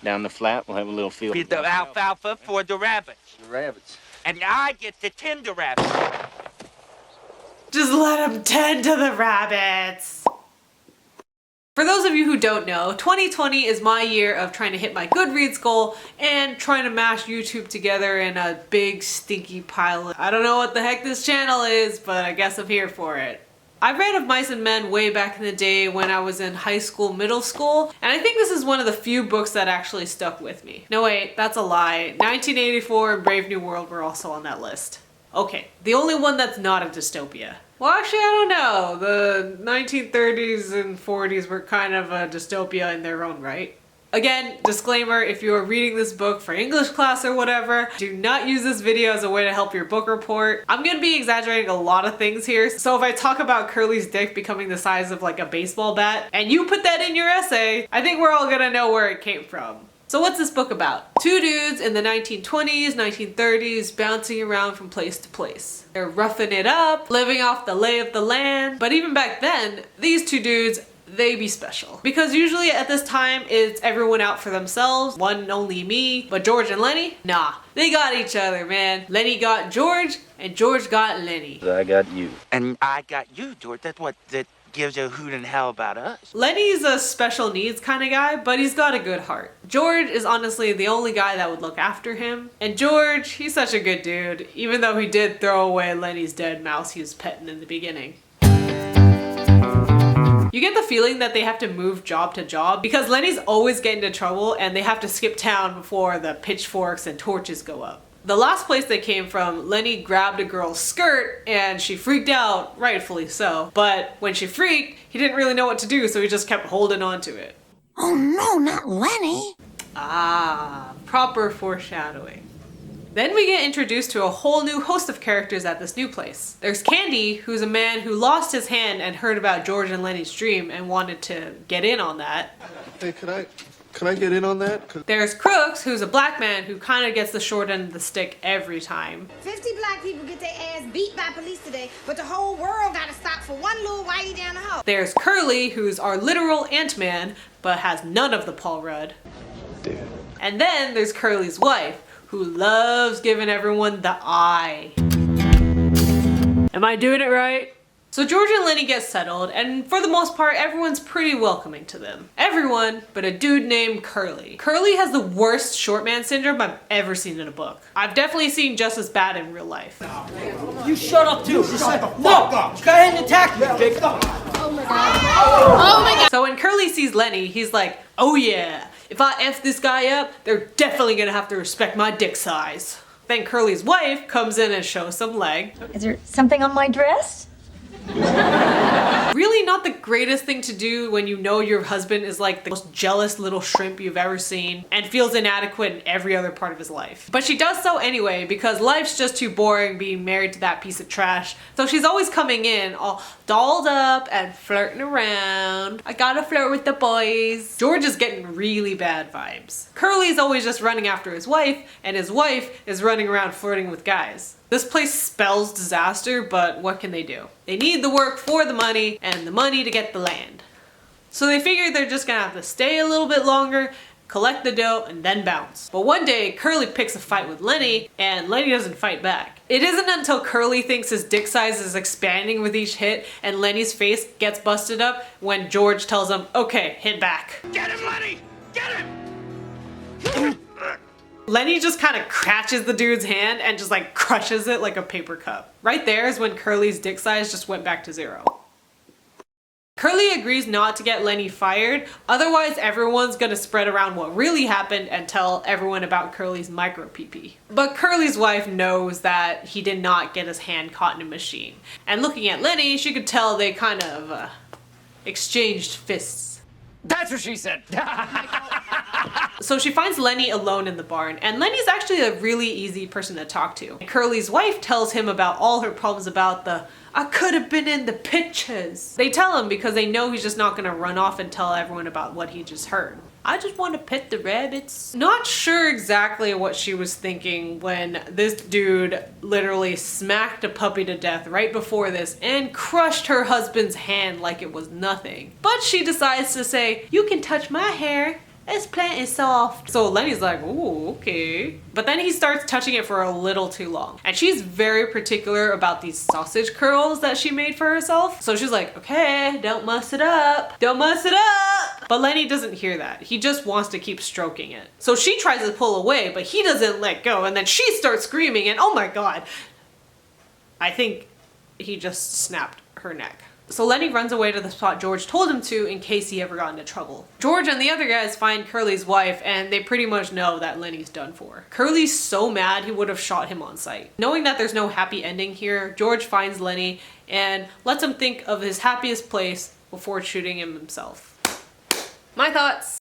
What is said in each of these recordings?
Down the flat, we'll have a little field. Feed the alfalfa for the rabbits. The rabbits. And I get to tend the rabbits. Just let him tend to the rabbits. For those of you who don't know, 2020 is my year of trying to hit my Goodreads goal and trying to mash YouTube together in a big stinky pile. I don't know what the heck this channel is, but I guess I'm here for it. I read Of Mice and Men way back in the day when I was in high school, middle school, and I think this is one of the few books that actually stuck with me. No wait, that's a lie. 1984 and Brave New World were also on that list. Okay, the only one that's not a dystopia. Well, actually, I don't know. The 1930s and 40s were kind of a dystopia in their own right. Again, disclaimer, if you are reading this book for English class or whatever, do not use this video as a way to help your book report. I'm gonna be exaggerating a lot of things here, so if I talk about Curly's dick becoming the size of like a baseball bat, and you put that in your essay, I think we're all gonna know where it came from. So what's this book about? Two dudes in the 1920s, 1930s bouncing around from place to place. They're roughing it up, living off the lay of the land, but even back then, these two dudes, they be special. Because usually at this time, it's everyone out for themselves, one and only me, but George and Lennie, nah, they got each other, man. Lennie got George, and George got Lennie. I got you. And I got you, George. That's what that gives a hoot and hell about us. Lennie's a special needs kind of guy, but he's got a good heart. George is honestly the only guy that would look after him. And George, he's such a good dude, even though he did throw away Lennie's dead mouse he was petting in the beginning. You get the feeling that they have to move job to job because Lennie's always getting into trouble and they have to skip town before the pitchforks and torches go up. The last place they came from, Lennie grabbed a girl's skirt and she freaked out, rightfully so. But when she freaked, he didn't really know what to do, so he just kept holding on to it. Oh no, not Lennie! Ah, proper foreshadowing. Then we get introduced to a whole new host of characters at this new place. There's Candy, who's a man who lost his hand and heard about George and Lennie's dream and wanted to get in on that. Hey, can I get in on that? There's Crooks, who's a black man who kind of gets the short end of the stick every time. 50 black people get their ass beat by police today, but the whole world gotta stop for one little whitey down the hall. There's Curly, who's our literal Ant-Man, but has none of the Paul Rudd. Dude. And then there's Curly's wife, who loves giving everyone the eye. Am I doing it right? So George and Lennie get settled, and for the most part, everyone's pretty welcoming to them. Everyone but a dude named Curly. Curly has the worst short man syndrome I've ever seen in a book. I've definitely seen just as bad in real life. You shut up too! No! Go ahead and attack me, big! Oh my god. Oh my god. So when Curly sees Lennie, he's like, oh yeah, if I F this guy up, they're definitely gonna have to respect my dick size. Then Curly's wife comes in and shows some leg. Is there something on my dress? Really not the greatest thing to do when you know your husband is like the most jealous little shrimp you've ever seen and feels inadequate in every other part of his life. But she does so anyway because life's just too boring being married to that piece of trash. So she's always coming in all dolled up and flirting around. I gotta flirt with the boys. George is getting really bad vibes. Curly's always just running after his wife, and his wife is running around flirting with guys. This place spells disaster, but what can they do? They need the work for the money and the money to get the land. So they figure they're just gonna have to stay a little bit longer, collect the dough, and then bounce. But one day, Curly picks a fight with Lennie, and Lennie doesn't fight back. It isn't until Curly thinks his dick size is expanding with each hit and Lennie's face gets busted up when George tells him, okay, hit back. Get him, Lennie! Get him! Lennie just kind of catches the dude's hand and just like crushes it like a paper cup. Right there is when Curly's dick size just went back to 0. Curly agrees not to get Lennie fired, otherwise everyone's gonna spread around what really happened and tell everyone about Curly's micro pee-pee. But Curly's wife knows that he did not get his hand caught in a machine. And looking at Lennie, she could tell they kind of exchanged fists. That's what she said! So she finds Lennie alone in the barn, and Lennie's actually a really easy person to talk to. Curly's wife tells him about all her problems about the I could have been in the pictures. They tell him because they know he's just not gonna run off and tell everyone about what he just heard. I just want to pet the rabbits. Not sure exactly what she was thinking when this dude literally smacked a puppy to death right before this and crushed her husband's hand like it was nothing. But she decides to say, you can touch my hair This plant is soft. So Lennie's like, ooh, okay. But then he starts touching it for a little too long. And she's very particular about these sausage curls that she made for herself. So she's like, okay, don't muss it up. Don't muss it up. But Lennie doesn't hear that. He just wants to keep stroking it. So she tries to pull away, but he doesn't let go. And then she starts screaming and oh my God. I think he just snapped her neck. So Lennie runs away to the spot George told him to in case he ever got into trouble. George and the other guys find Curly's wife and they pretty much know that Lennie's done for. Curly's so mad he would have shot him on sight. Knowing that there's no happy ending here, George finds Lennie and lets him think of his happiest place before shooting him himself. My thoughts.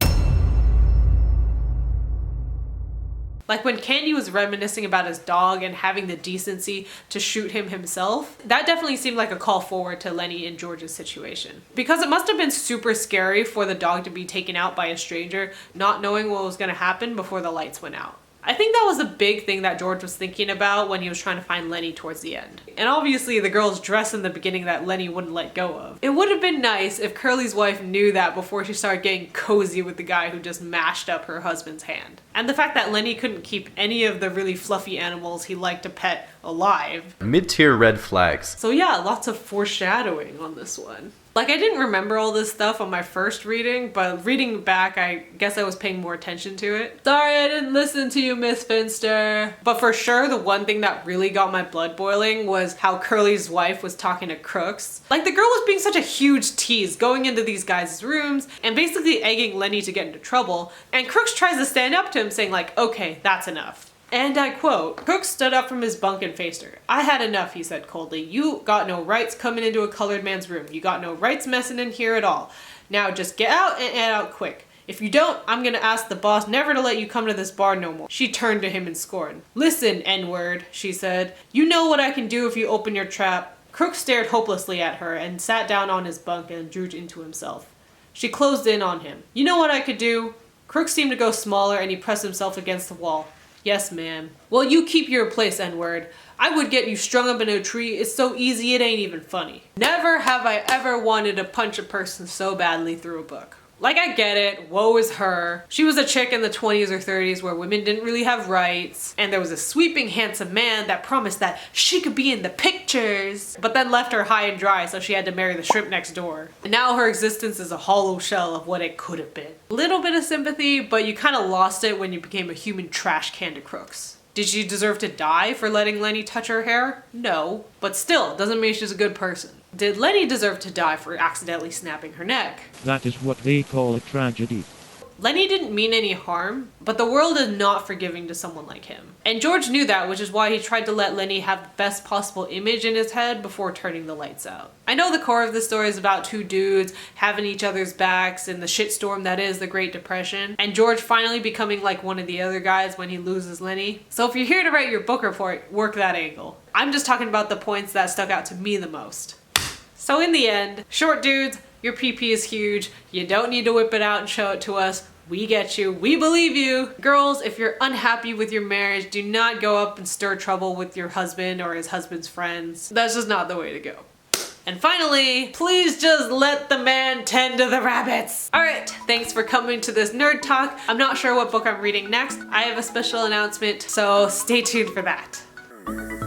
Like when Candy was reminiscing about his dog and having the decency to shoot him himself, that definitely seemed like a call forward to Lennie and George's situation. Because it must have been super scary for the dog to be taken out by a stranger, not knowing what was gonna happen before the lights went out. I think that was a big thing that George was thinking about when he was trying to find Lennie towards the end. And obviously the girl's dress in the beginning that Lennie wouldn't let go of. It would have been nice if Curly's wife knew that before she started getting cozy with the guy who just mashed up her husband's hand. And the fact that Lennie couldn't keep any of the really fluffy animals he liked to pet alive. Mid-tier red flags. So yeah, lots of foreshadowing on this one. Like I didn't remember all this stuff on my first reading, but reading back, I guess I was paying more attention to it. Sorry I didn't listen to you, Miss Finster. But for sure, the one thing that really got my blood boiling was how Curly's wife was talking to Crooks. Like the girl was being such a huge tease, going into these guys' rooms and basically egging Lennie to get into trouble. And Crooks tries to stand up to him saying like, okay, that's enough. And I quote, Crooks stood up from his bunk and faced her. I had enough, he said coldly. You got no rights coming into a colored man's room. You got no rights messing in here at all. Now just get out and get out quick. If you don't, I'm gonna ask the boss never to let you come to this bar no more. She turned to him in scorn. Listen, N-word, she said. You know what I can do if you open your trap. Crooks stared hopelessly at her and sat down on his bunk and drew into himself. She closed in on him. You know what I could do? Crooks seemed to go smaller and he pressed himself against the wall. Yes, ma'am. Well, you keep your place, N-word. I would get you strung up in a tree. It's so easy it ain't even funny. Never have I ever wanted to punch a person so badly through a book. Like I get it, woe is her. She was a chick in the 20s or 30s where women didn't really have rights, and there was a sweeping handsome man that promised that she could be in the pictures, but then left her high and dry so she had to marry the shrimp next door. And now her existence is a hollow shell of what it could have been. Little bit of sympathy, but you kind of lost it when you became a human trash can to Crooks. Did she deserve to die for letting Lennie touch her hair? No, but still, doesn't mean she's a good person. Did Lennie deserve to die for accidentally snapping her neck? That is what they call a tragedy. Lennie didn't mean any harm, but the world is not forgiving to someone like him. And George knew that, which is why he tried to let Lennie have the best possible image in his head before turning the lights out. I know the core of the story is about two dudes having each other's backs in the shitstorm that is the Great Depression, and George finally becoming like one of the other guys when he loses Lennie. So if you're here to write your book report, work that angle. I'm just talking about the points that stuck out to me the most. So in the end, short dudes, your PP is huge. You don't need to whip it out and show it to us. We get you. We believe you. Girls, if you're unhappy with your marriage, do not go up and stir trouble with your husband or his husband's friends. That's just not the way to go. And finally, please just let the man tend to the rabbits. All right, thanks for coming to this nerd talk. I'm not sure what book I'm reading next. I have a special announcement, so stay tuned for that.